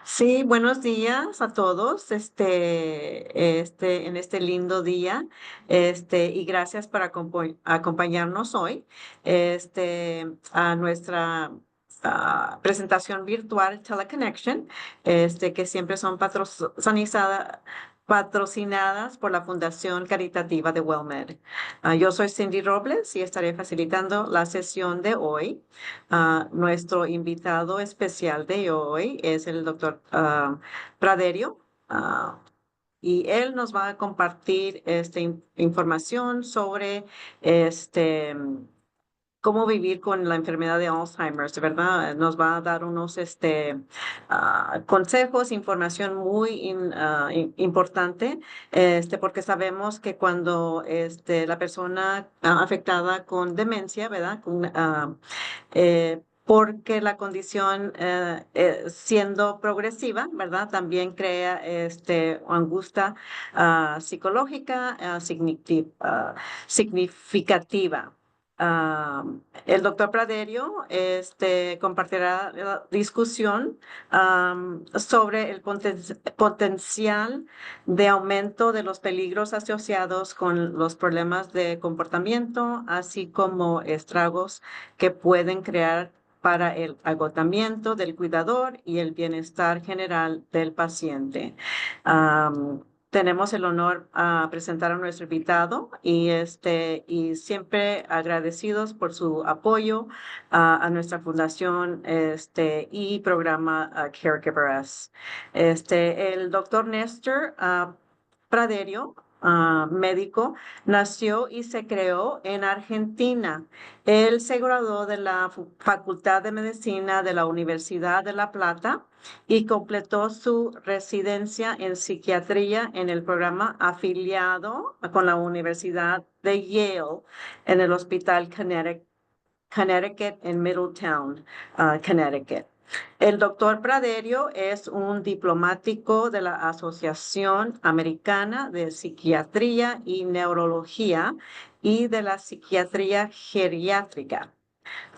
Sí, buenos días a todos, en este lindo día, y gracias por acompañarnos hoy, a nuestra presentación virtual Teleconnection, que siempre son patrocinadas por la Fundación Caritativa de WellMed. Yo soy Cindy Robles y estaré facilitando la sesión de hoy. Nuestro invitado especial de hoy es el doctor Praderio, ah, y él nos va a compartir información sobre este, cómo vivir con la enfermedad de Alzheimer, ¿verdad? Nos va a dar unos consejos, información muy importante, porque sabemos que cuando la persona afectada con demencia, ¿verdad? Porque la condición siendo progresiva, ¿verdad? También crea angustia psicológica significativa. Ah, el doctor Praderio compartirá la discusión sobre el potencial de aumento de los peligros asociados con los problemas de comportamiento, así como estragos que pueden crear para el agotamiento del cuidador y el bienestar general del paciente. Tenemos el honor a presentar a nuestro invitado y siempre agradecidos por su apoyo a nuestra fundación y programa Caregivers. El doctor Néstor Praderio, médico, nació y se creó en Argentina. Él se graduó de la Facultad de Medicina de la Universidad de La Plata y completó su residencia en psiquiatría en el programa afiliado con la Universidad de Yale en el Hospital Connecticut en Middletown, Connecticut. El doctor Praderio es un diplomático de la Asociación Americana de Psiquiatría y Neurología y de la Psiquiatría Geriátrica.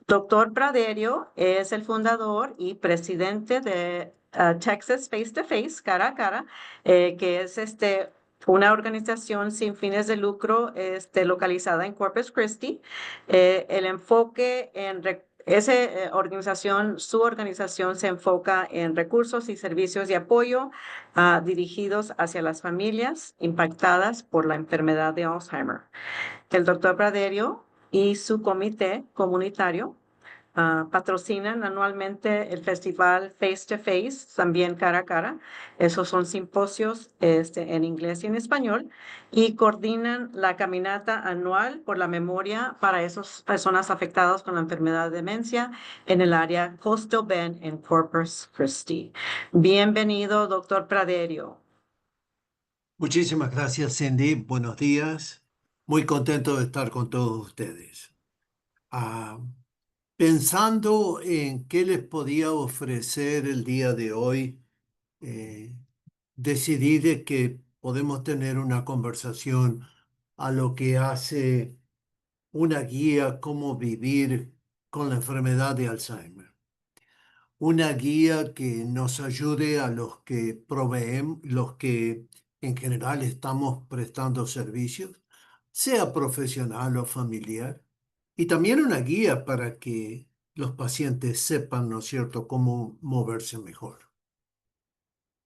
Doctor Praderio es el fundador y presidente de Texas Face to Face, cara a cara, que es una organización sin fines de lucro localizada en Corpus Christi. El enfoque en su organización se enfoca en recursos y servicios de apoyo dirigidos hacia las familias impactadas por la enfermedad de Alzheimer. El doctor Praderio y su comité comunitario patrocinan anualmente el festival Face to Face, también cara a cara. Esos son simposios en inglés y en español. Y coordinan la caminata anual por la memoria para esas personas afectadas con la enfermedad de demencia en el área Coastal Bend en Corpus Christi. Bienvenido, doctor Praderio. Muchísimas gracias, Cindy. Buenos días. Muy contento de estar con todos ustedes. Ah, Pensando en qué les podía ofrecer el día de hoy, eh, decidí de que podemos tener una conversación a lo que hace una guía cómo vivir con la enfermedad de Alzheimer. Una guía que nos ayude a los que proveen, los que en general estamos prestando servicios, sea profesional o familiar, y también una guía para que los pacientes sepan, ¿no es cierto?, cómo moverse mejor.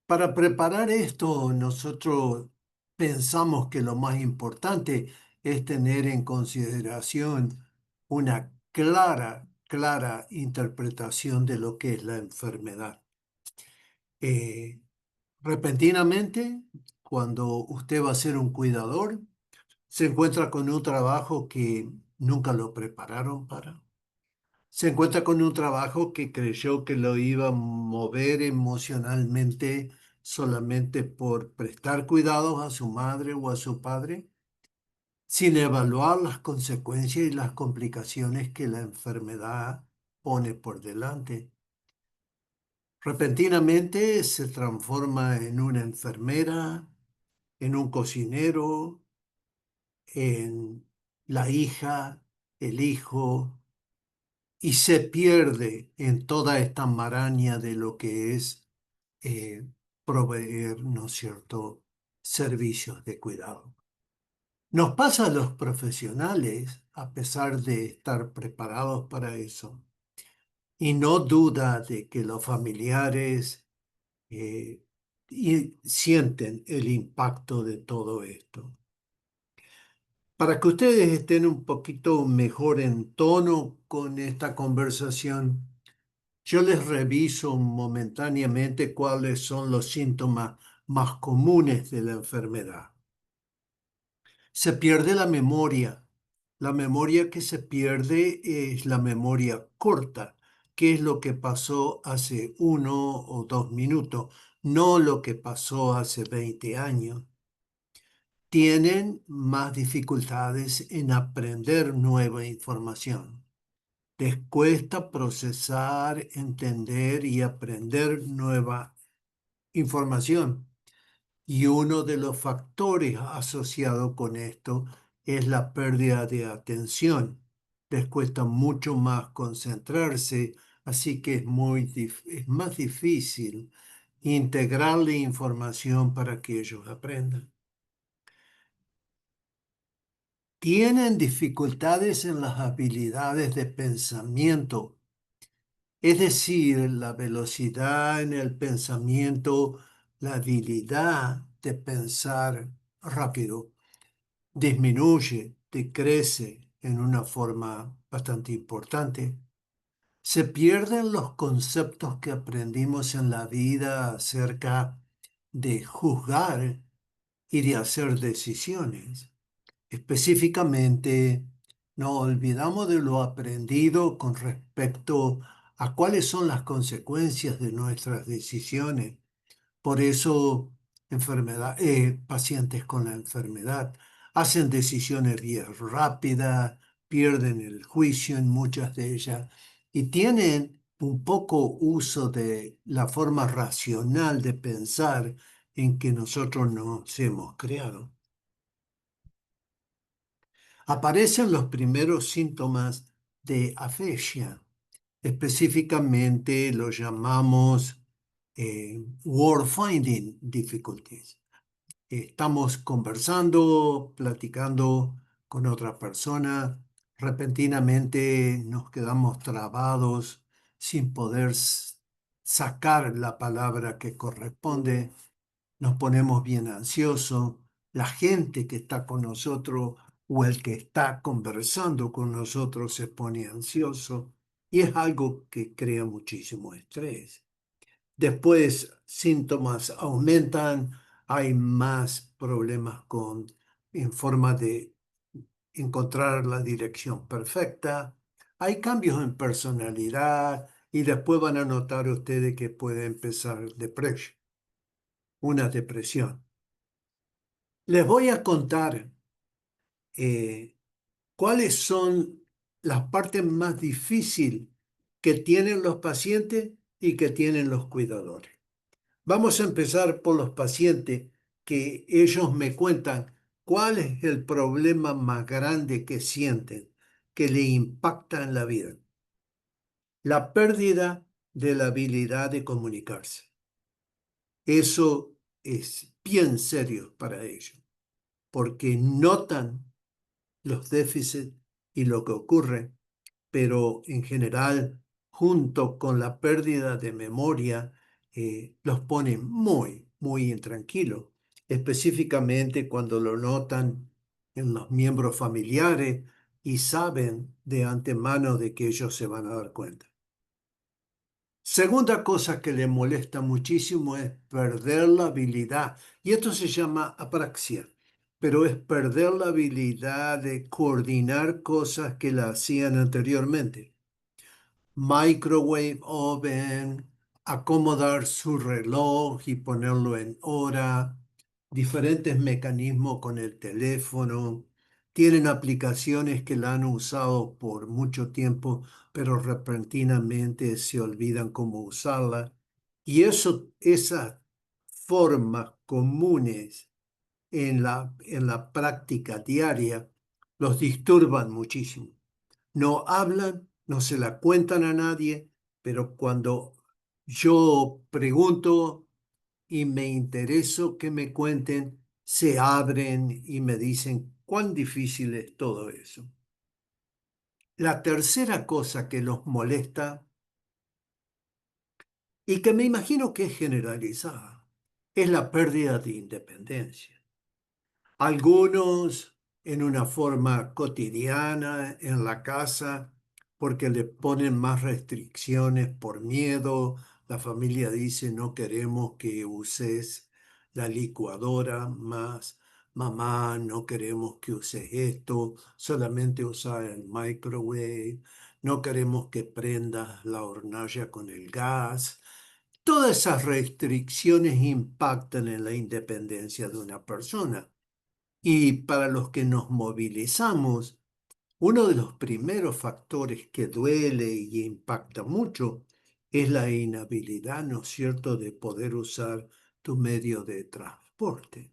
Para preparar esto, nosotros pensamos que lo más importante es tener en consideración una clara interpretación de lo que es la enfermedad. Eh, Repentinamente, cuando usted va a ser un cuidador, se encuentra con un trabajo que nunca lo prepararon para. Se encuentra con un trabajo que creyó que lo iba a mover emocionalmente solamente por prestar cuidados a su madre o a su padre, sin evaluar las consecuencias y las complicaciones que la enfermedad pone por delante. Repentinamente se transforma en una enfermera, en un cocinero, en la hija, el hijo, y se pierde en toda esta maraña de lo que es eh, proveer, ¿no es cierto?, servicios de cuidado. Nos pasa a los profesionales, a pesar de estar preparados para eso, y no duda de que los familiares sienten el impacto de todo esto. Para que ustedes estén un poquito mejor en tono con esta conversación, yo les reviso momentáneamente cuáles son los síntomas más comunes de la enfermedad. Se pierde la memoria. La memoria que se pierde es la memoria corta, que es lo que pasó hace 1 o 2 minutos, no lo que pasó hace 20 años. Tienen más dificultades en aprender nueva información. Les cuesta procesar, entender y aprender nueva información. Y uno de los factores asociados con esto es la pérdida de atención. Les cuesta mucho más concentrarse, así que es más difícil integrarle información para que ellos aprendan. Tienen dificultades en las habilidades de pensamiento, es decir, la velocidad en el pensamiento, la habilidad de pensar rápido disminuye, decrece en una forma bastante importante. Se pierden los conceptos que aprendimos en la vida acerca de juzgar y de hacer decisiones. Específicamente, nos olvidamos de lo aprendido con respecto a cuáles son las consecuencias de nuestras decisiones. Por eso, pacientes con la enfermedad hacen decisiones bien rápidas, pierden el juicio en muchas de ellas y tienen un poco uso de la forma racional de pensar en que nosotros nos hemos creado. Aparecen los primeros síntomas de afesia. Específicamente lo llamamos word finding difficulties. Estamos conversando, platicando con otra persona, repentinamente nos quedamos trabados sin poder sacar la palabra que corresponde, nos ponemos bien ansiosos, la gente que está con nosotros o el que está conversando con nosotros se pone ansioso y es algo que crea muchísimo estrés. Después síntomas aumentan, hay más problemas en forma de encontrar la dirección perfecta, hay cambios en personalidad y después van a notar ustedes que puede empezar una depresión. Les voy a contar eh, cuáles son las partes más difíciles que tienen los pacientes y que tienen los cuidadores. Vamos a empezar por los pacientes que ellos me cuentan cuál es el problema más grande que sienten, que le impacta en la vida. La pérdida de la habilidad de comunicarse. Eso es bien serio para ellos, porque notan los déficits y lo que ocurre, pero en general, junto con la pérdida de memoria, los pone muy, muy intranquilos, específicamente cuando lo notan en los miembros familiares y saben de antemano de que ellos se van a dar cuenta. Segunda cosa que le molesta muchísimo es perder la habilidad, y esto se llama apraxia, pero es perder la habilidad de coordinar cosas que la hacían anteriormente. Microwave oven, acomodar su reloj y ponerlo en hora, diferentes mecanismos con el teléfono. Tienen aplicaciones que la han usado por mucho tiempo, pero repentinamente se olvidan cómo usarla. Y esas formas comunes en la práctica diaria los disturban muchísimo. No hablan no se la cuentan a nadie, pero cuando yo pregunto y me intereso que me cuenten, se abren y me dicen cuán difícil es todo eso. La tercera cosa que los molesta y que me imagino que es generalizada es la pérdida de independencia. Algunos en una forma cotidiana en la casa porque le ponen más restricciones por miedo. La familia dice no queremos que uses la licuadora más. Mamá, no queremos que uses esto, solamente usa el microwave. No queremos que prendas la hornalla con el gas. Todas esas restricciones impactan en la independencia de una persona. Y para los que nos movilizamos, uno de los primeros factores que duele y impacta mucho es la inhabilidad, ¿no es cierto?, de poder usar tu medio de transporte.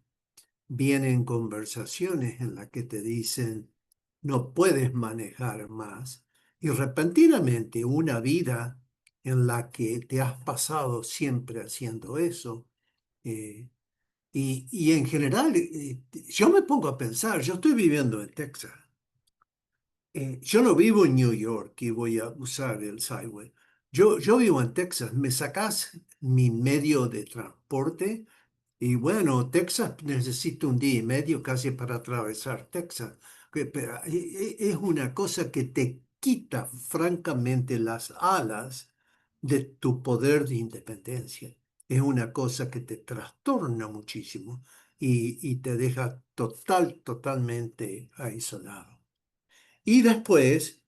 Vienen conversaciones en las que te dicen, no puedes manejar más. Y repentinamente una vida en la que te has pasado siempre haciendo eso, eh, y en general, yo me pongo a pensar, yo estoy viviendo en Texas. Yo no vivo en New York y voy a usar el Sideway. Yo vivo en Texas. Me sacás mi medio de transporte y bueno, Texas necesito un día y medio casi para atravesar Texas. Pero, es una cosa que te quita francamente las alas de tu poder de independencia. Es una cosa que te trastorna muchísimo y te deja totalmente aislado. Y después,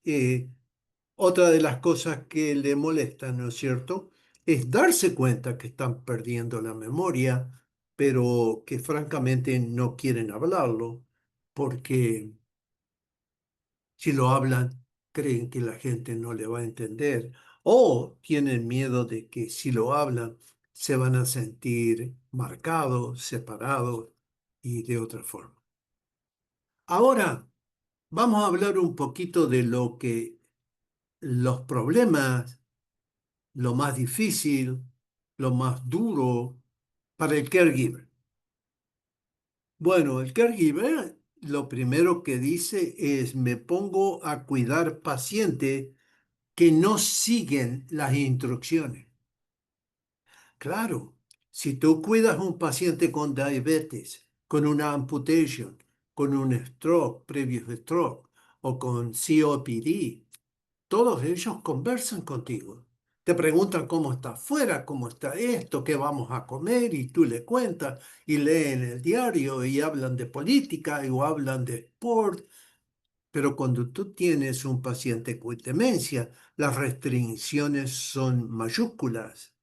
otra de las cosas que le molestan, ¿no es cierto?, es darse cuenta que están perdiendo la memoria, pero que francamente no quieren hablarlo, porque si lo hablan, creen que la gente no le va a entender, o tienen miedo de que si lo hablan, se van a sentir marcados, separados y de otra forma. Ahora, vamos a hablar un poquito de lo que los problemas, lo más difícil, lo más duro para el caregiver. Bueno, el caregiver lo primero que dice es me pongo a cuidar pacientes que no siguen las instrucciones. Claro, si tú cuidas a un paciente con diabetes, con una amputation, con un stroke, previo stroke o con COPD, todos ellos conversan contigo. Te preguntan cómo está afuera, cómo está esto, qué vamos a comer, y tú le cuentas y leen el diario y hablan de política o hablan de sport. Pero cuando tú tienes un paciente con demencia, las restricciones son mayúsculas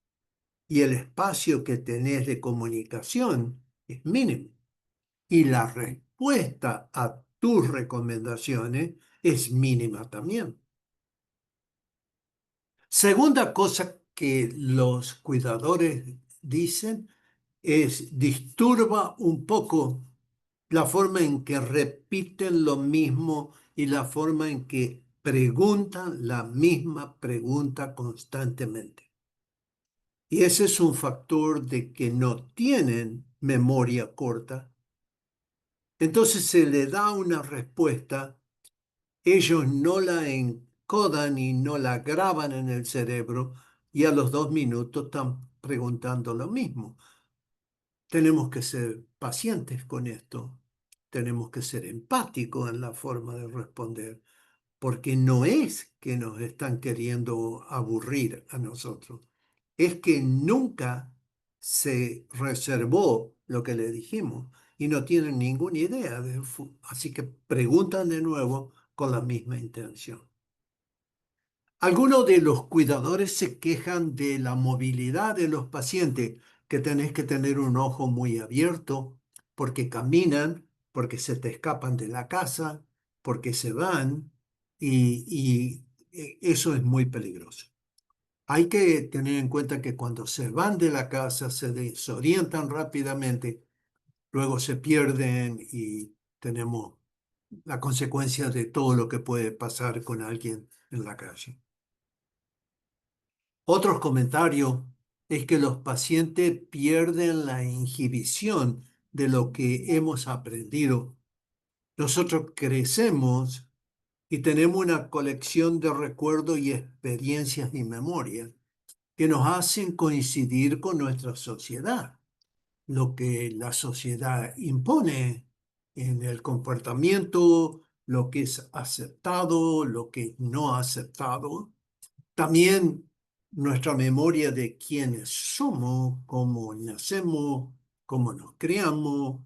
y el espacio que tenés de comunicación es mínimo. Y la respuesta a tus recomendaciones es mínima también. Segunda cosa que los cuidadores dicen es disturba un poco la forma en que repiten lo mismo y la forma en que preguntan la misma pregunta constantemente. Y ese es un factor de que no tienen memoria corta. Entonces se le da una respuesta, ellos no la encodan y no la graban en el cerebro y a los 2 minutos están preguntando lo mismo. Tenemos que ser pacientes con esto, tenemos que ser empáticos en la forma de responder, porque no es que nos están queriendo aburrir a nosotros, es que nunca se reservó lo que le dijimos y no tienen ninguna idea, así que preguntan de nuevo con la misma intención. Algunos de los cuidadores se quejan de la movilidad de los pacientes, que tenés que tener un ojo muy abierto porque caminan, porque se te escapan de la casa, porque se van y eso es muy peligroso. Hay que tener en cuenta que cuando se van de la casa se desorientan rápidamente, luego se pierden y tenemos la consecuencia de todo lo que puede pasar con alguien en la calle. Otros comentarios es que los pacientes pierden la inhibición de lo que hemos aprendido. Nosotros crecemos y tenemos una colección de recuerdos y experiencias y memorias que nos hacen coincidir con nuestra sociedad. Lo que la sociedad impone en el comportamiento, lo que es aceptado, lo que no aceptado. También nuestra memoria de quiénes somos, cómo nacemos, cómo nos criamos,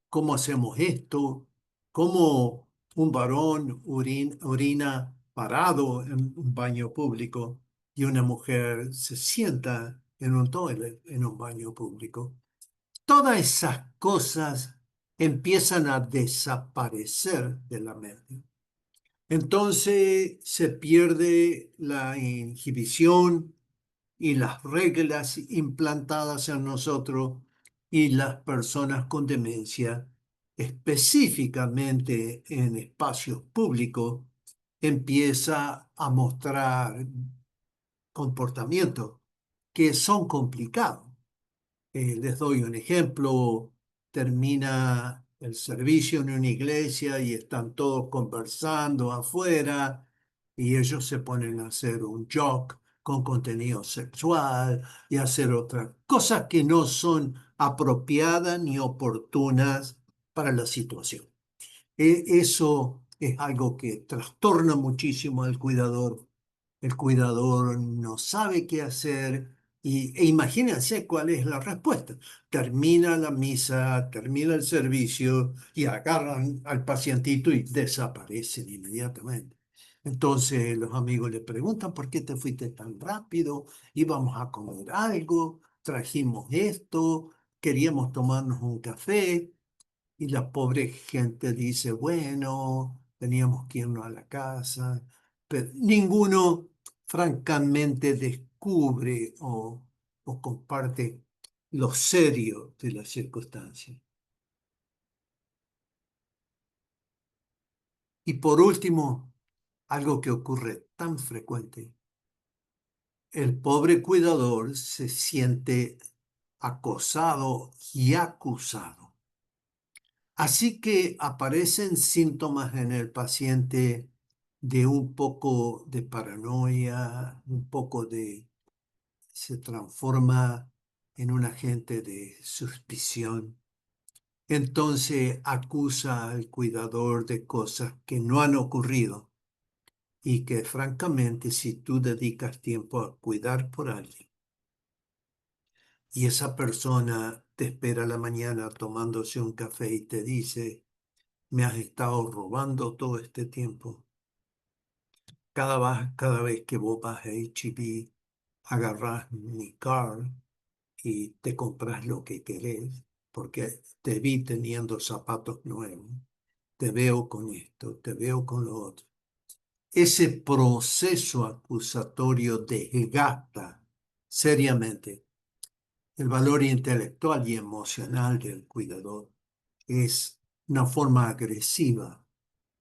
cómo hacemos esto, cómo un varón orina parado en un baño público y una mujer se sienta en un toilet en un baño público. Todas esas cosas empiezan a desaparecer de la mente. Entonces se pierde la inhibición y las reglas implantadas en nosotros y las personas con demencia, específicamente en espacios públicos, empieza a mostrar comportamientos que son complicados. Les doy un ejemplo. Termina el servicio en una iglesia y están todos conversando afuera y ellos se ponen a hacer un joke con contenido sexual y hacer otras cosas que no son apropiadas ni oportunas para la situación. Eso es algo que trastorna muchísimo al cuidador. El cuidador no sabe qué hacer e imagínense cuál es la respuesta. Termina la misa, termina el servicio y agarran al pacientito y desaparecen inmediatamente. Entonces los amigos le preguntan, ¿por qué te fuiste tan rápido? Íbamos a comer algo, trajimos esto, queríamos tomarnos un café. Y la pobre gente dice, bueno, teníamos que irnos a la casa, pero ninguno francamente descubre o comparte lo serio de la circunstancia. Y por último, algo que ocurre tan frecuente, el pobre cuidador se siente acosado y acusado. Así que aparecen síntomas en el paciente de un poco de paranoia, un poco de, se transforma en un agente de suspición. Entonces acusa al cuidador de cosas que no han ocurrido y que francamente si tú dedicas tiempo a cuidar por alguien y esa persona te espera a la mañana tomándose un café y te dice, me has estado robando todo este tiempo. Cada vez que vos vas a H-E-B, agarrás mi card y te compras lo que querés, porque te vi teniendo zapatos nuevos, te veo con esto, te veo con lo otro. Ese proceso acusatorio desgasta seriamente el valor intelectual y emocional del cuidador. Es una forma agresiva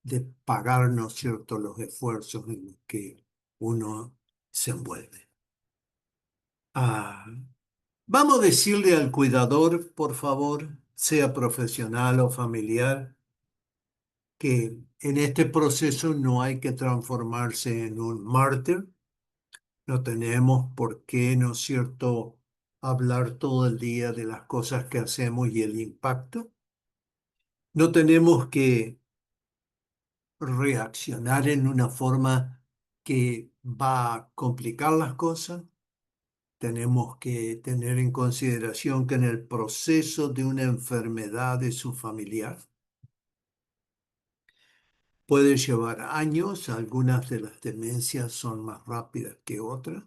de pagar, ¿no es cierto?, los esfuerzos en los que uno se envuelve. Ah, vamos a decirle al cuidador, por favor, sea profesional o familiar, que en este proceso no hay que transformarse en un mártir. No tenemos por qué, ¿no es cierto?, hablar todo el día de las cosas que hacemos y el impacto. No tenemos que reaccionar en una forma que va a complicar las cosas. Tenemos que tener en consideración que en el proceso de una enfermedad de su familiar puede llevar años, algunas de las demencias son más rápidas que otras,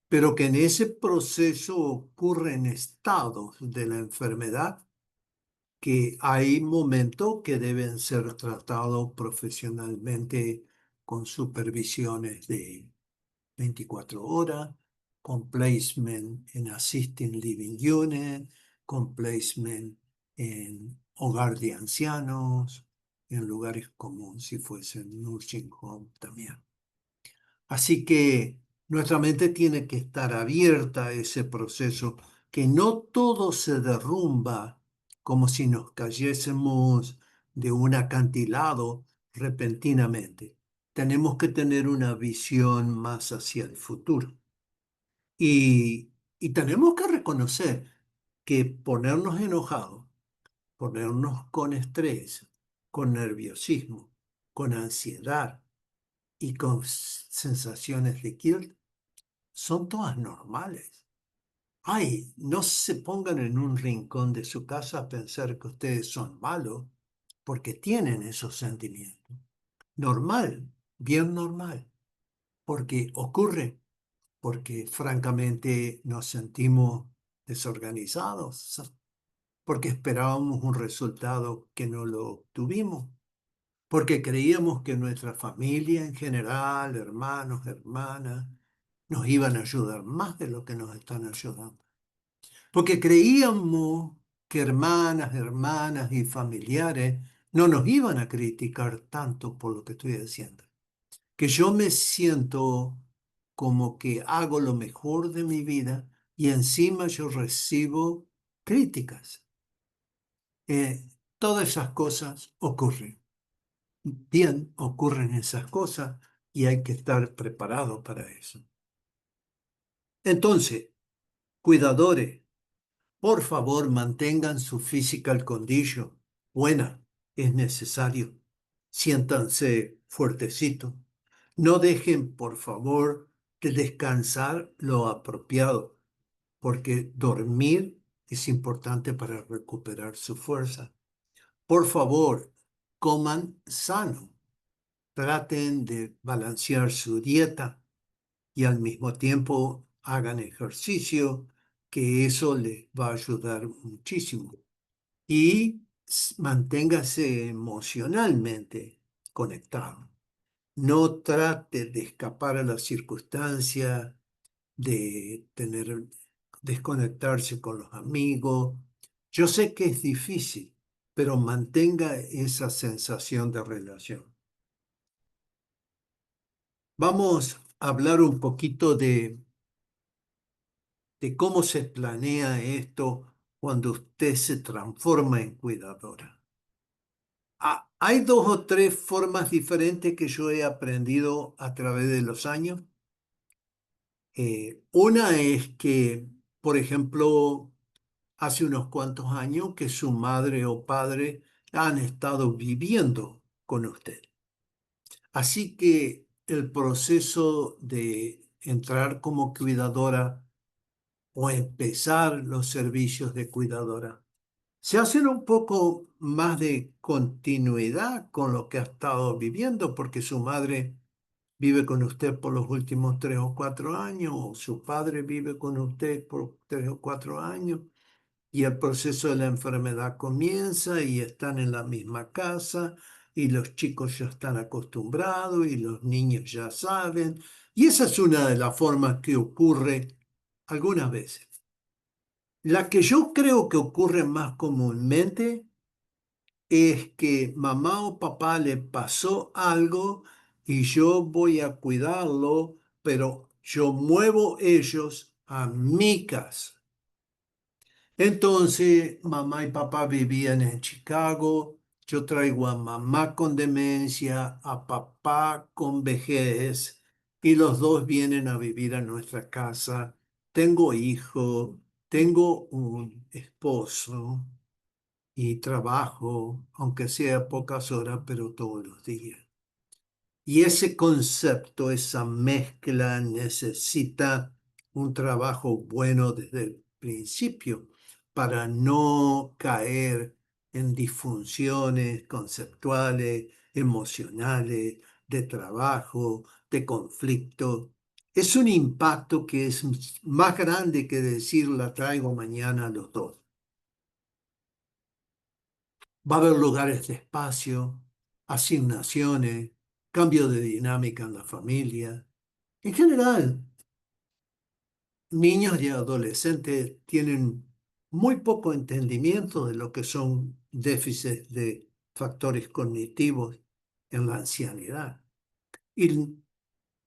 pero que en ese proceso ocurren estados de la enfermedad que hay momentos que deben ser tratados profesionalmente con supervisiones de 24 horas, con placement en Assisted Living Unit, con placement en hogar de ancianos, en lugares como si fuesen nursing home también. Así que nuestra mente tiene que estar abierta a ese proceso, que no todo se derrumba como si nos cayésemos de un acantilado repentinamente. Tenemos que tener una visión más hacia el futuro. Y tenemos que reconocer que ponernos enojados, ponernos con estrés, con nerviosismo, con ansiedad y con sensaciones de guilt son todas normales. Ay, no se pongan en un rincón de su casa a pensar que ustedes son malos porque tienen esos sentimientos. Normal, bien normal, porque ocurre, porque francamente nos sentimos desorganizados, porque esperábamos un resultado que no lo obtuvimos, porque creíamos que nuestra familia en general, hermanos, hermanas, nos iban a ayudar más de lo que nos están ayudando. Porque creíamos que hermanas y familiares no nos iban a criticar tanto por lo que estoy haciendo. Que yo me siento como que hago lo mejor de mi vida y encima yo recibo críticas. Eh, todas esas cosas ocurren. Bien, ocurren esas cosas y hay que estar preparado para eso. Entonces, cuidadores, por favor, mantengan su physical condition buena, es necesario. Siéntanse fuertecitos. No dejen, por favor, de descansar lo apropiado, porque dormir es importante para recuperar su fuerza. Por favor, coman sano. Traten de balancear su dieta y al mismo tiempo hagan ejercicio, que eso les va a ayudar muchísimo. Y manténgase emocionalmente conectado. No trate de escapar a la circunstancia, de desconectarse con los amigos. Yo sé que es difícil, pero mantenga esa sensación de relación. Vamos a hablar un poquito de cómo se planea esto cuando usted se transforma en cuidadora. Hay dos o tres formas diferentes que yo he aprendido a través de los años. Una es que, por ejemplo, hace unos cuantos años que su madre o padre han estado viviendo con usted. Así que el proceso de entrar como cuidadora o empezar los servicios de cuidadora se hacen un poco más de continuidad con lo que ha estado viviendo, porque su madre vive con usted por los últimos 3 o 4 años, o su padre vive con usted por 3 o 4 años, y el proceso de la enfermedad comienza y están en la misma casa, y los chicos ya están acostumbrados, y los niños ya saben, y esa es una de las formas que ocurre algunas veces. La que yo creo que ocurre más comúnmente es que mamá o papá le pasó algo y yo voy a cuidarlo, pero yo muevo ellos a mi casa. Entonces, mamá y papá vivían en Chicago. Yo traigo a mamá con demencia, a papá con vejez, y los dos vienen a vivir a nuestra casa. Tengo hijo, tengo un esposo y trabajo, aunque sea pocas horas, pero todos los días. Y ese concepto, esa mezcla necesita un trabajo bueno desde el principio para no caer en disfunciones conceptuales, emocionales, de trabajo, de conflicto. Es un impacto que es más grande que decir la traigo mañana a los dos. Va a haber lugares de espacio, asignaciones, cambio de dinámica en la familia. En general, niños y adolescentes tienen muy poco entendimiento de lo que son déficits de factores cognitivos en la ancianidad. Y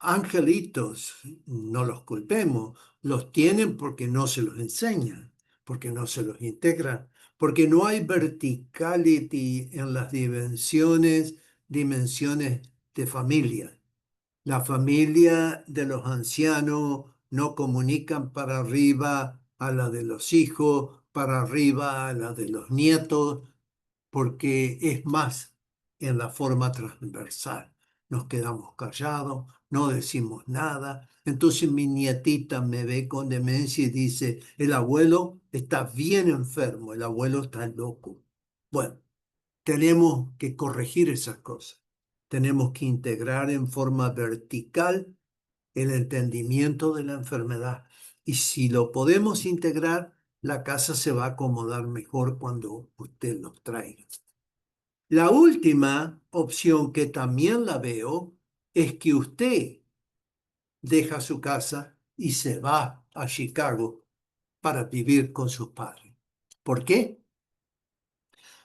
angelitos, no los culpemos, los tienen porque no se los enseñan, porque no se los integran, porque no hay verticality en las dimensiones de familia. La familia de los ancianos no comunican para arriba a la de los hijos, para arriba a la de los nietos, porque es más en la forma transversal. Nos quedamos callados, no decimos nada. Entonces mi nietita me ve con demencia y dice, el abuelo está bien enfermo, el abuelo está loco. Bueno, tenemos que corregir esas cosas. Tenemos que integrar en forma vertical el entendimiento de la enfermedad. Y si lo podemos integrar, la casa se va a acomodar mejor cuando usted los traiga. La última opción que también la veo es que usted deja su casa y se va a Chicago para vivir con sus padres. ¿Por qué?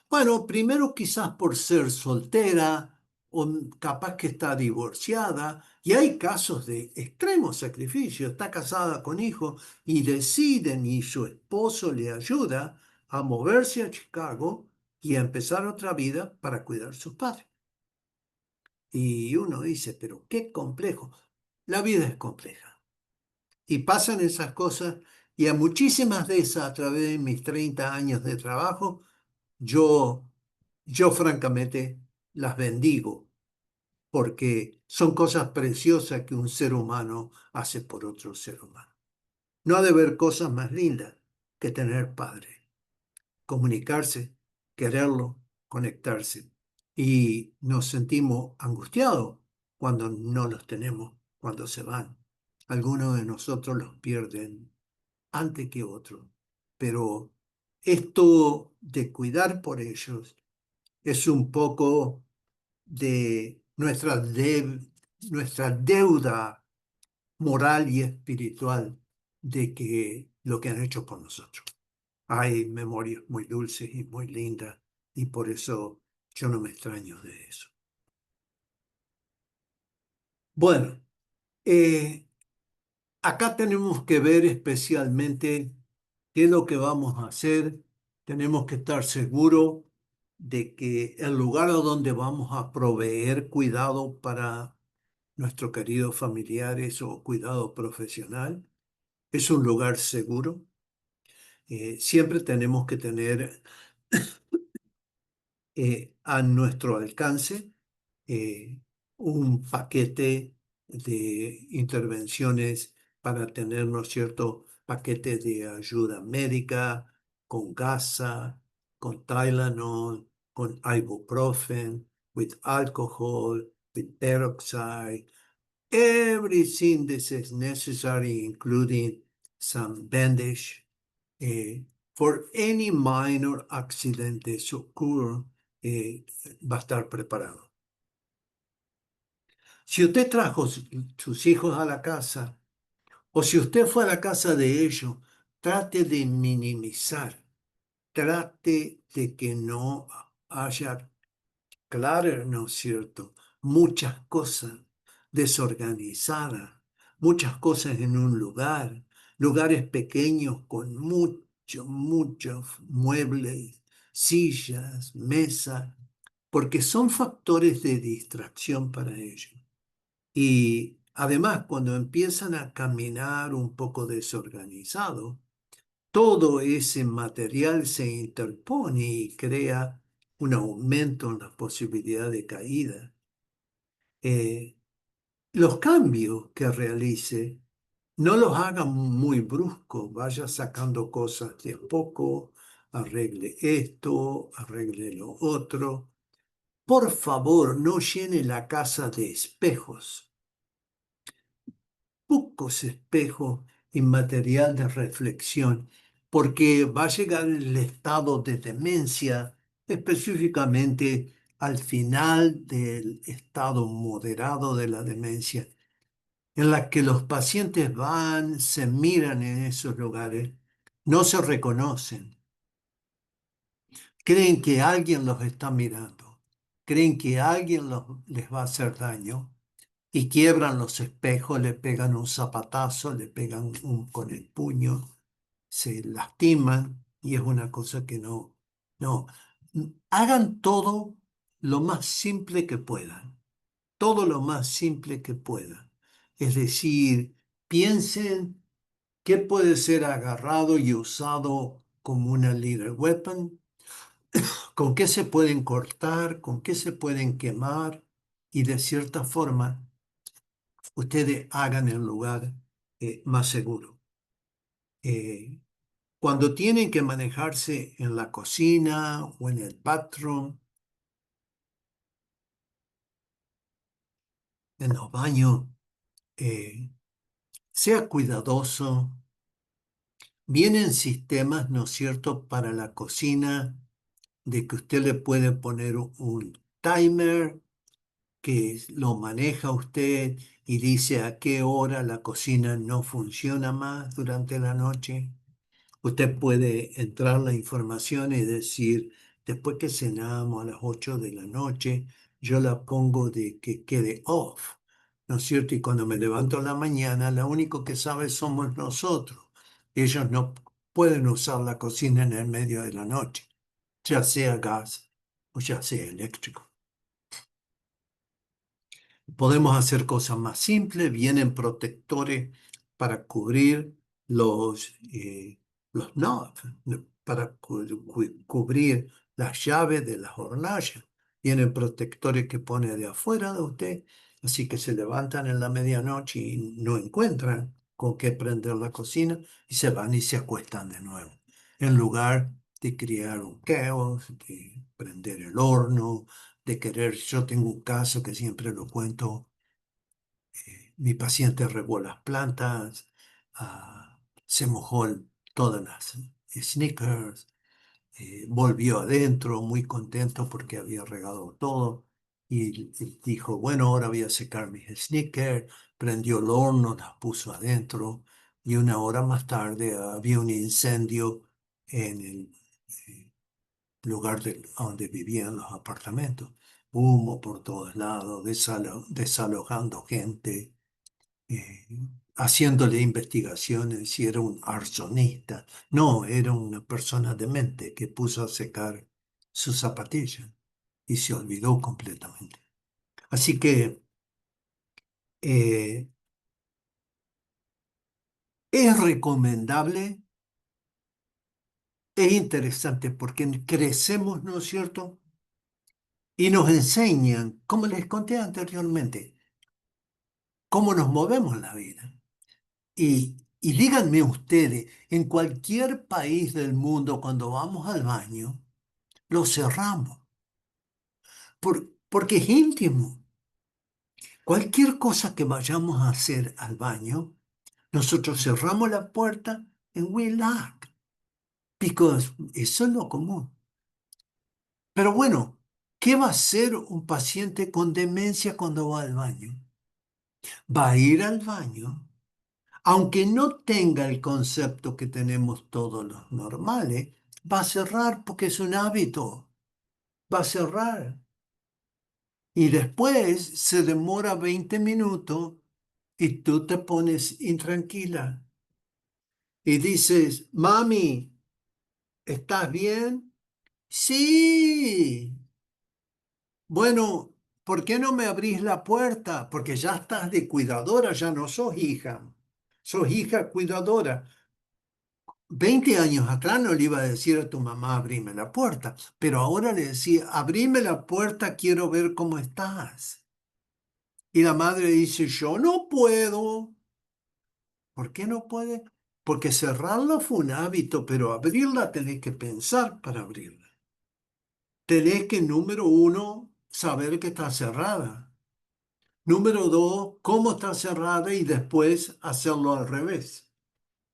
Bueno, primero quizás por ser soltera o capaz que está divorciada y hay casos de extremo sacrificio. Está casada con hijos y deciden y su esposo le ayuda a moverse a Chicago y a empezar otra vida para cuidar a sus padres. Y uno dice, pero qué complejo. La vida es compleja. Y pasan esas cosas y a muchísimas de esas a través de mis 30 años de trabajo, yo, yo francamente las bendigo porque son cosas preciosas que un ser humano hace por otro ser humano. No ha de haber cosas más lindas que tener padre, comunicarse, quererlo, conectarse. Y nos sentimos angustiados cuando no los tenemos, cuando se van. Algunos de nosotros los pierden antes que otros, pero esto de cuidar por ellos es un poco de nuestra deuda moral y espiritual de que lo que han hecho por nosotros. Hay memorias muy dulces y muy lindas y por eso yo no me extraño de eso. Bueno, eh, acá tenemos que ver especialmente qué es lo que vamos a hacer. Tenemos que estar seguros de que el lugar a donde vamos a proveer cuidado para nuestros queridos familiares o cuidado profesional es un lugar seguro. Siempre tenemos que tener a nuestro alcance eh, un paquete de intervenciones para tener, ¿no es cierto?, paquetes de ayuda médica con gasa, con Tylenol, con ibuprofen, with alcohol, with peroxide, everything that is necessary, including some bandage, eh, for any minor accident that occur, va a estar preparado. Si usted trajo sus hijos a la casa, o si usted fue a la casa de ellos, trate de minimizar, trate de que no haya, claro, ¿no es cierto? Muchas cosas desorganizadas, muchas cosas en un lugar, lugares pequeños con muchos muebles, sillas, mesas, porque son factores de distracción para ellos. Y además, cuando empiezan a caminar un poco desorganizado, todo ese material se interpone y crea un aumento en la posibilidad de caída. Eh, los cambios que realice, no los haga muy bruscos, vaya sacando cosas de a poco, arregle esto, arregle lo otro. Por favor, no llene la casa de espejos, pocos espejos y material de reflexión, porque va a llegar el estado de demencia, específicamente al final del estado moderado de la demencia, en la que los pacientes van, se miran en esos lugares, no se reconocen, creen que alguien los está mirando, creen que alguien les va a hacer daño y quiebran los espejos, le pegan un zapatazo, le pegan con el puño, se lastiman y es una cosa que no. Hagan todo lo más simple que puedan, todo lo más simple que puedan. Es decir, piensen qué puede ser agarrado y usado como una little weapon, con qué se pueden cortar, con qué se pueden quemar y de cierta forma ustedes hagan el lugar más seguro. Eh, Cuando tienen que manejarse en la cocina o en el bathroom, en los baños, eh, sea cuidadoso. Vienen sistemas, ¿no es cierto?, para la cocina, de que usted le puede poner un timer que lo maneja usted y dice a qué hora la cocina no funciona más durante la noche. Usted puede entrar la información y decir, después que cenamos a las 8 de la noche, yo la pongo de que quede off, ¿no es cierto? Y cuando me levanto a la mañana, lo único que sabe somos nosotros. Ellos no pueden usar la cocina en el medio de la noche, ya sea gas o ya sea eléctrico. Podemos hacer cosas más simples, vienen protectores para cubrir los knobs, para cubrir las llaves de las hornallas. Vienen protectores que pone de afuera de usted, así que se levantan en la medianoche y no encuentran con qué prender la cocina y se van y se acuestan de nuevo. En lugar de crear un caos, de prender el horno, de querer, yo tengo un caso que siempre lo cuento, mi paciente regó las plantas, se mojó todas las sneakers, volvió adentro muy contento porque había regado todo y dijo, bueno, ahora voy a secar mis sneakers, prendió el horno, las puso adentro y una hora más tarde había un incendio en el lugar donde vivían los apartamentos. Humo por todos lados, desalojando gente, eh, haciéndole investigaciones si era un arsonista. No, era una persona demente que puso a secar sus zapatillas y se olvidó completamente. Así que eh, es recomendable, es interesante porque crecemos, ¿no es cierto? Y nos enseñan, como les conté anteriormente, cómo nos movemos en la vida. Y díganme ustedes, en cualquier país del mundo, cuando vamos al baño, lo cerramos, porque es íntimo. Cualquier cosa que vayamos a hacer al baño, nosotros cerramos la puerta and we lock, because eso es lo común. Pero bueno, ¿qué va a hacer un paciente con demencia cuando va al baño? Va a ir al baño aunque no tenga el concepto que tenemos todos los normales, va a cerrar porque es un hábito, va a cerrar. Y después se demora 20 minutos y tú te pones intranquila y dices, mami, ¿estás bien? Sí. Bueno, ¿por qué no me abrís la puerta? Porque ya estás de cuidadora, ya no sos hija. Sos hija cuidadora. 20 años atrás no le iba a decir a tu mamá, abrime la puerta, pero ahora le decía, abrime la puerta, quiero ver cómo estás. Y la madre dice, yo no puedo. ¿Por qué no puede? Porque cerrarla fue un hábito, pero abrirla tenés que pensar para abrirla. Tenés que, número uno, saber que está cerrada. Número dos, cómo está cerrada y después hacerlo al revés.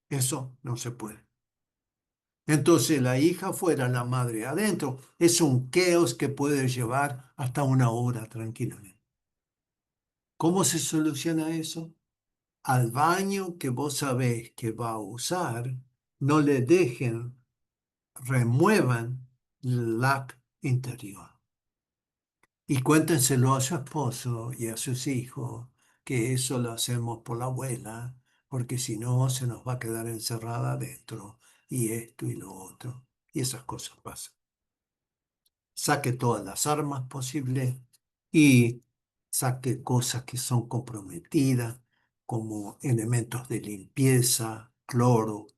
Eso no se puede. Entonces la hija fuera, la madre adentro. Es un caos que puede llevar hasta una hora tranquilamente. ¿Cómo se soluciona eso? Al baño que vos sabés que va a usar, no le dejen, remuevan el lac interior. Y cuéntenselo a su esposo y a sus hijos que eso lo hacemos por la abuela, porque si no se nos va a quedar encerrada adentro, y esto y lo otro, y esas cosas pasan. Saque todas las armas posibles y saque cosas que son comprometidas, como elementos de limpieza, cloro,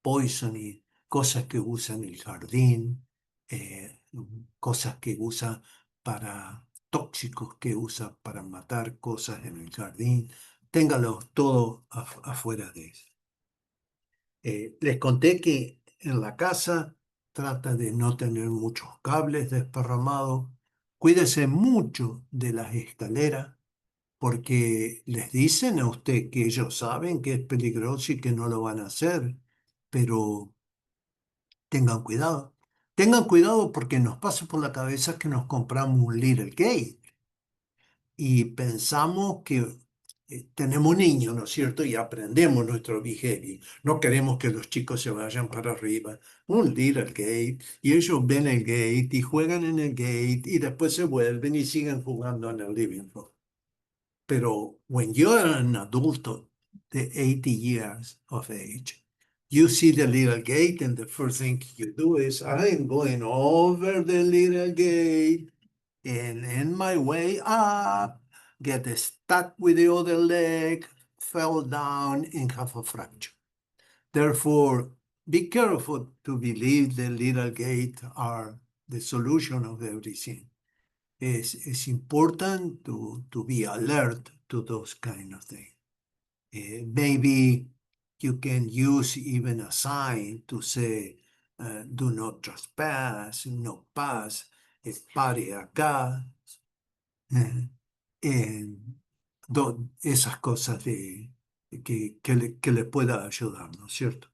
poisoning, cosas que usan en el jardín, cosas que usa para tóxicos que usa para matar cosas en el jardín. Téngalos todo afuera de eso. Les conté que en la casa trata de no tener muchos cables desparramados. Cuídese mucho de las escaleras porque les dicen a usted que ellos saben que es peligroso y que no lo van a hacer, pero tengan cuidado. Tengan cuidado porque nos pasa por la cabeza que nos compramos un Little Gate y pensamos que tenemos niños, ¿no es cierto? Y aprendemos nuestro behavior. No queremos que los chicos se vayan para arriba. Un Little Gate y ellos ven el gate y juegan en el gate y después se vuelven y siguen jugando en el living room. Pero when you're an adult of the 80 years of age, you see the little gate, and the first thing you do is, I'm going over the little gate, and in my way up, get stuck with the other leg, fell down, and have a fracture. Therefore, be careful to believe the little gate are the solution of everything. It's important to be alert to those kind of things. Maybe you can use even a sign to say, do not trespass, no pass, pare acá, eh, en esas cosas que le pueda ayudar, ¿no es cierto?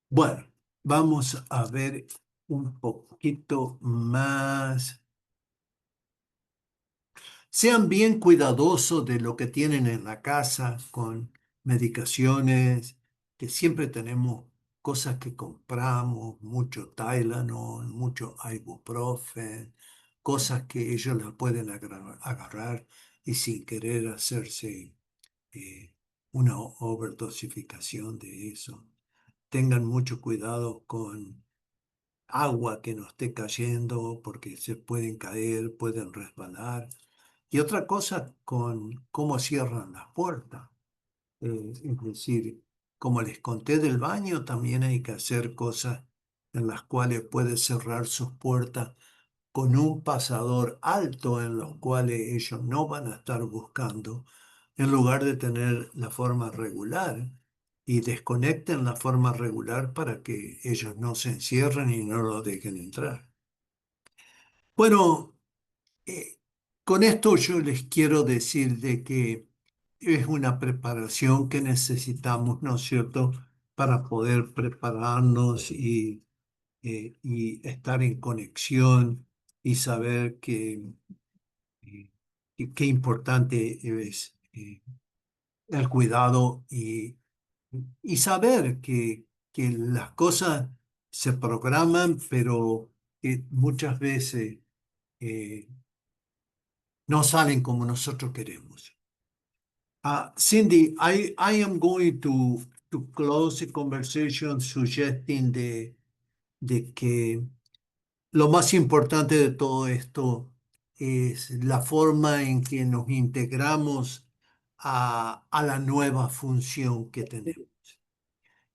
Bueno, vamos a ver un poquito más. Sean bien cuidadosos de lo que tienen en la casa con medicaciones, que siempre tenemos cosas que compramos, mucho Tylenol, mucho ibuprofen, cosas que ellos las pueden agarrar y sin querer hacerse eh, una overdosificación de eso. Tengan mucho cuidado con agua que no esté cayendo porque se pueden caer, pueden resbalar. Y otra cosa con cómo cierran las puertas. Es decir, como les conté del baño, también hay que hacer cosas en las cuales puede cerrar sus puertas con un pasador alto en los cuales ellos no van a estar buscando, en lugar de tener la forma regular. Y desconecten la forma regular para que ellos no se encierren y no lo dejen entrar. Bueno, eh, con esto yo les quiero decir de que es una preparación que necesitamos, ¿no es cierto?, para poder prepararnos y estar en conexión y saber qué importante es el cuidado y saber que las cosas se programan, pero que muchas veces eh, no salen como nosotros queremos. Cindy, I am going to close the conversation suggesting de que lo más importante de todo esto es la forma en que nos integramos a la nueva función que tenemos.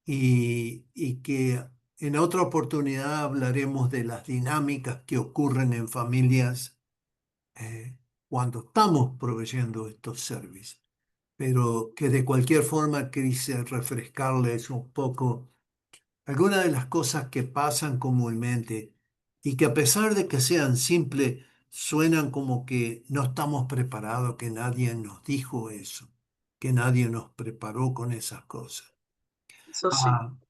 Y que en otra oportunidad hablaremos de las dinámicas que ocurren en familias cuando estamos proveyendo estos servicios. Pero que de cualquier forma quise refrescarles un poco algunas de las cosas que pasan comúnmente y que a pesar de que sean simples, suenan como que no estamos preparados, que nadie nos dijo eso, que nadie nos preparó con esas cosas. Eso sí.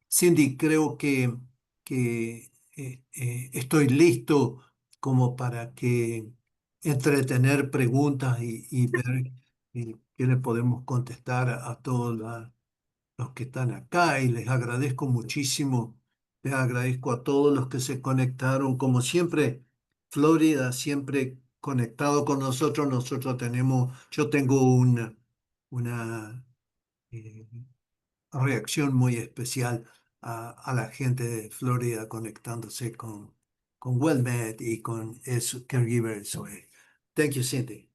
Cindy, creo que estoy listo como para que entretener preguntas y ver qué le podemos contestar a todos los que están acá y les agradezco muchísimo. Les agradezco a todos los que se conectaron. Como siempre, Florida siempre conectado con nosotros. Nosotros tenemos, yo tengo una eh, reacción muy especial a la gente de Florida conectándose con WellMed y con Caregiver SOE. Thank you, Cindy.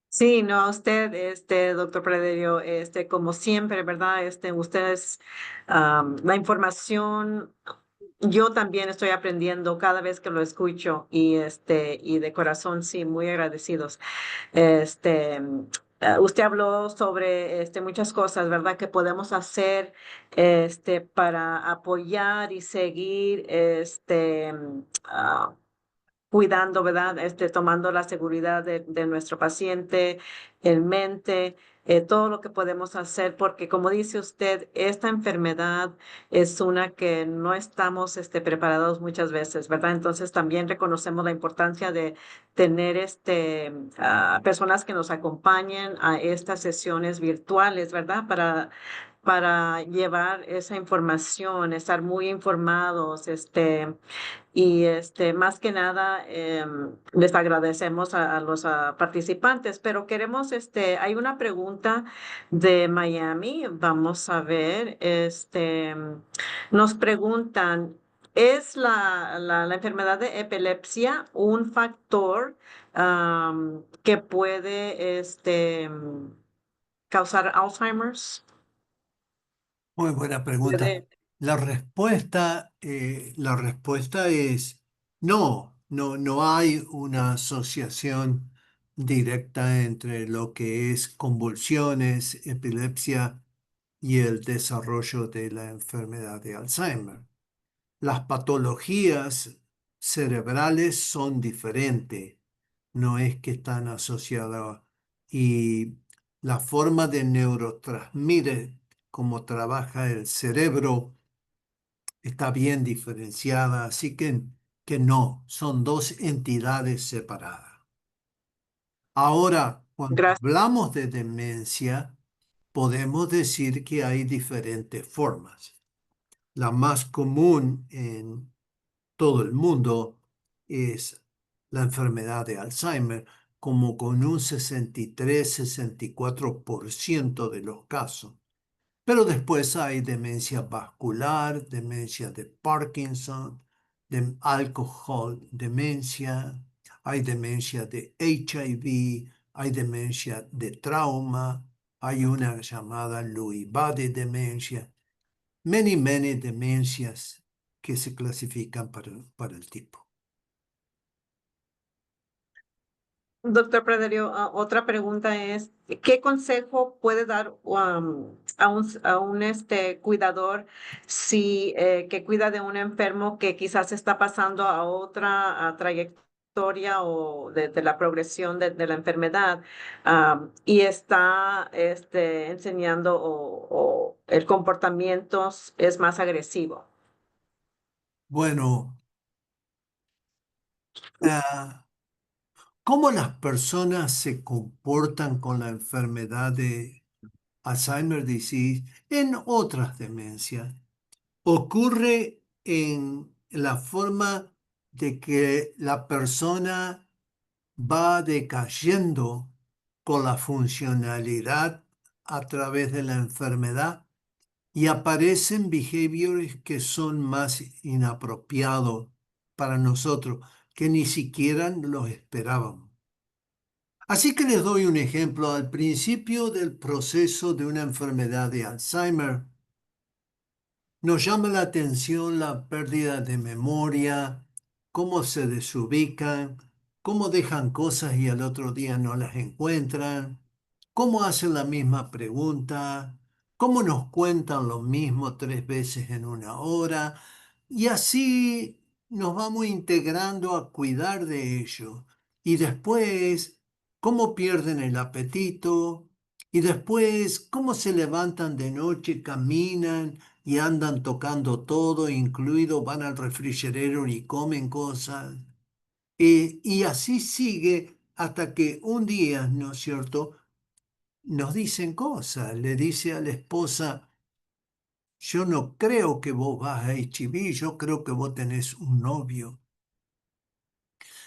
Sí, no a usted, doctor Prederio, como siempre, ¿verdad? Ustedes, la información, yo también estoy aprendiendo cada vez que lo escucho y de corazón, sí, muy agradecidos. Este, usted habló sobre, muchas cosas, ¿verdad? Que podemos hacer, para apoyar y seguir, cuidando, ¿verdad? Tomando la seguridad de nuestro paciente en mente, todo lo que podemos hacer, porque como dice usted, esta enfermedad es una que no estamos, preparados muchas veces, ¿verdad? Entonces también reconocemos la importancia de tener, personas que nos acompañen a estas sesiones virtuales, ¿verdad? Para llevar esa información, estar muy informados, y más que nada, les agradecemos a los participantes, pero queremos, hay una pregunta de Miami, vamos a ver, nos preguntan, ¿es la enfermedad de epilepsia un factor que puede, causar Alzheimer's? Muy buena pregunta. Puede. La respuesta es no, no, no hay una asociación directa entre lo que es convulsiones, epilepsia y el desarrollo de la enfermedad de Alzheimer. Las patologías cerebrales son diferentes, no es que están asociadas y la forma de neurotransmitir cómo trabaja el cerebro está bien diferenciada, así que no, son dos entidades separadas. Ahora, cuando Gracias. hablamos de demencia, podemos decir que hay diferentes formas. La más común en todo el mundo es la enfermedad de Alzheimer, como con un 63-64% de los casos. Pero después hay demencia vascular, demencia de Parkinson, de alcohol, demencia, hay demencia de HIV, hay demencia de trauma, hay una llamada Lewy body demencia, many demencias que se clasifican para el tipo. Doctor Praderio, otra pregunta es, ¿qué consejo puede dar a un cuidador si que cuida de un enfermo que quizás está pasando a otra trayectoria o de la progresión de la enfermedad y está enseñando o el comportamiento es más agresivo? Bueno, ah, ¿cómo las personas se comportan con la enfermedad de Alzheimer disease en otras demencias? Ocurre en la forma de que la persona va decayendo con la funcionalidad a través de la enfermedad y aparecen behaviors que son más inapropiados para nosotros, que ni siquiera los esperábamos. Así que les doy un ejemplo. Al principio del proceso de una enfermedad de Alzheimer, nos llama la atención la pérdida de memoria, cómo se desubican, cómo dejan cosas y al otro día no las encuentran, cómo hacen la misma pregunta, cómo nos cuentan lo mismo 3 veces en una hora, y así nos vamos integrando a cuidar de ello. Y después, cómo pierden el apetito, y después, cómo se levantan de noche, caminan y andan tocando todo, incluido van al refrigerador y comen cosas. Y así sigue hasta que un día, ¿no es cierto?, nos dicen cosas. Le dice a la esposa, yo no creo que vos vas a HIV, yo creo que vos tenés un novio.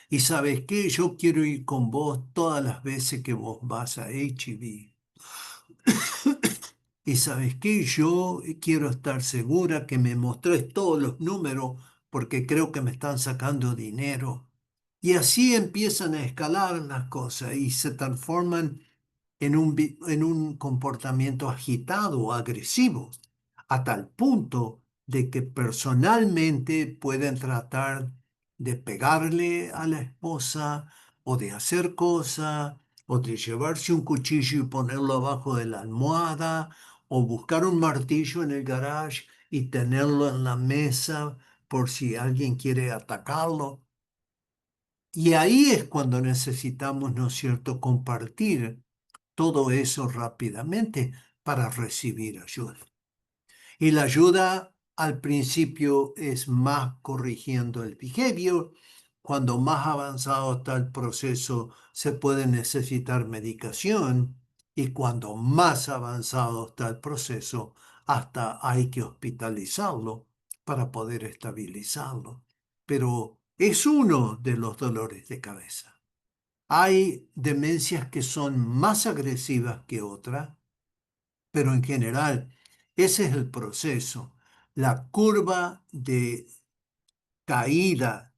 Y sabes qué, yo quiero ir con vos todas las veces que vos vas a HIV. Y sabes qué, yo quiero estar segura que me mostres todos los números porque creo que me están sacando dinero. Y así empiezan a escalar las cosas y se transforman en un comportamiento agitado o agresivo, a tal punto de que personalmente pueden tratar de pegarle a la esposa o de hacer cosas o de llevarse un cuchillo y ponerlo abajo de la almohada o buscar un martillo en el garage y tenerlo en la mesa por si alguien quiere atacarlo. Y ahí es cuando necesitamos, ¿no es cierto?, compartir todo eso rápidamente para recibir ayuda. Y la ayuda al principio es más corrigiendo el behavior. Cuando más avanzado está el proceso, se puede necesitar medicación. Y cuando más avanzado está el proceso, hasta hay que hospitalizarlo para poder estabilizarlo. Pero es uno de los dolores de cabeza. Hay demencias que son más agresivas que otras, pero en general ese es el proceso. La curva de caída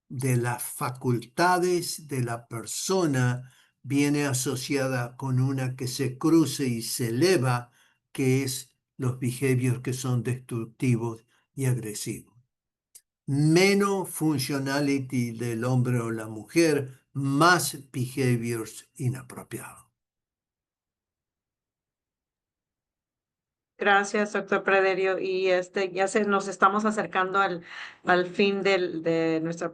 de las facultades de la persona viene asociada con una que se cruce y se eleva, que es los behaviors que son destructivos y agresivos. Menos functionality del hombre o la mujer, más behaviors inapropiados. Gracias, doctor Praderio. Y ya nos estamos acercando al fin de nuestra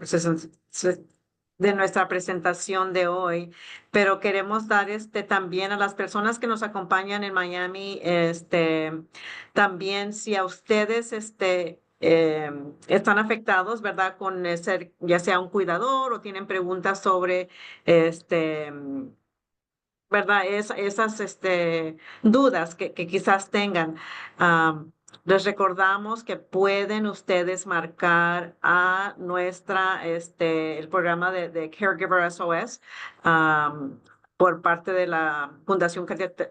presentación de hoy, pero queremos dar también a las personas que nos acompañan en Miami, también si a ustedes están afectados, ¿verdad? Con ser ya sea un cuidador o tienen preguntas sobre este ¿verdad? Esas dudas que quizás tengan. Les recordamos que pueden ustedes marcar a el programa de Caregiver SOS por parte de la Fundación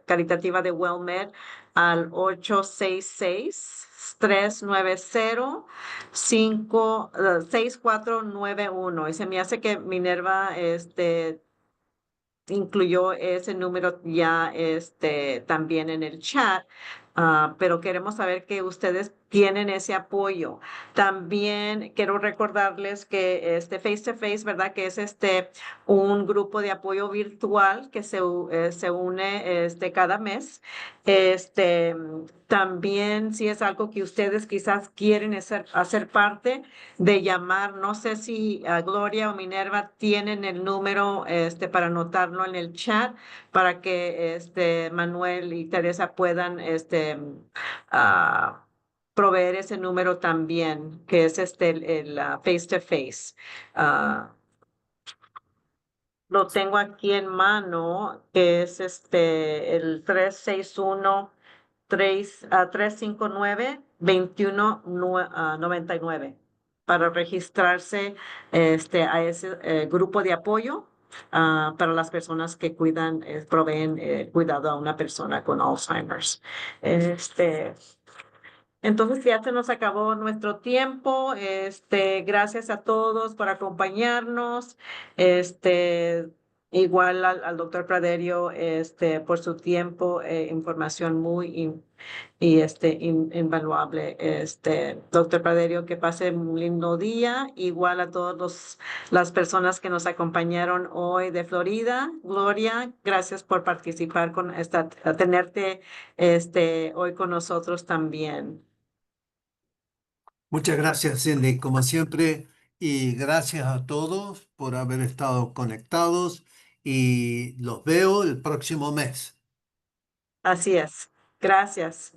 Caritativa de WellMed al 866-390-6491. Y se me hace que Minerva, incluyó ese número ya también en el chat, pero queremos saber que ustedes tienen ese apoyo. También quiero recordarles que Face to Face, ¿verdad? Que es un grupo de apoyo virtual que se une cada mes. Este, también si es algo que ustedes quizás quieren hacer parte de llamar, no sé si Gloria o Minerva tienen el número para anotarlo en el chat para que Manuel y Teresa puedan proveer ese número también, que es el face to face. Lo tengo aquí en mano, que es el 359 para registrarse a ese grupo de apoyo para las personas que proveen cuidado a una persona con Alzheimer's. Entonces ya se nos acabó nuestro tiempo. Gracias a todos por acompañarnos. Igual al doctor Praderio, por su tiempo, información invaluable. Doctor Praderio, que pase un lindo día. Igual a todos las personas que nos acompañaron hoy de Florida. Gloria, gracias por participar a tenerte, hoy con nosotros también. Muchas gracias, Cindy, como siempre, y gracias a todos por haber estado conectados y los veo el próximo mes. Así es. Gracias.